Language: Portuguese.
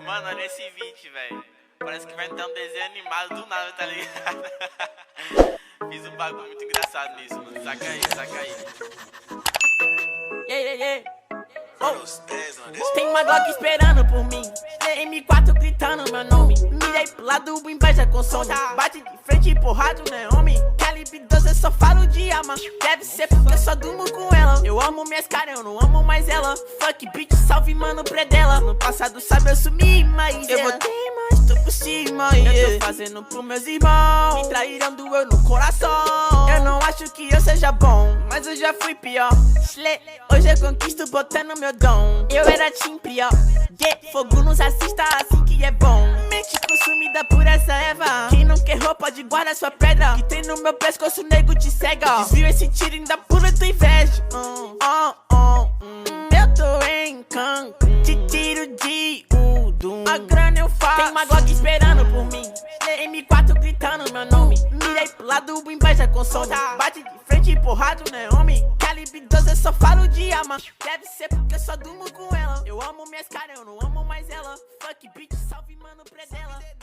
Mano, olha esse vídeo, velho. Parece que vai ter um desenho animado do nada, tá ligado? Fiz um bagulho muito engraçado nisso, mano. Saca aí, saca aí. Tem uma Glock esperando por mim, M4 gritando meu nome. Mirei pro lado, inveja com sono. Bate de frente, porrado, né, homem? Calibre 12, eu só falo de arma. Deve ser porque eu só durmo com ela. Eu amo minhas caras, eu não amo mais ela. Fuck bitch, salve mano, predela. No passado sabe eu sumi, mas eu voltei, mas tô por cima. Eu tô fazendo pros meus irmãos. Me traíram, doeu no coração. Eu não acho que eu seja bom, mas eu já fui pior. Hoje eu conquisto botando meu dom. Eu era team prior. Fogo nos assista assim que é bom. Mente consumida por essa erva. Quem não quer roupa pode guardar sua pedra. Que tem no meu pescoço, nego te cega. Desvio esse tiro ainda pula tua inveja. Eu tô em Cancún. Te tiro de Udum. A grana eu faço. Tem uma Glock esperando por mim. M4 gritando meu nome. Mirei pro lado, inveja com sono. Bate de frente, porrado, né, homem? Calibre 12, eu só falo de arma. Deve ser porque eu só durmo com ela. Eu amo minhas caras, eu não amo mais ela. Fuck bitch, salve mano, predela.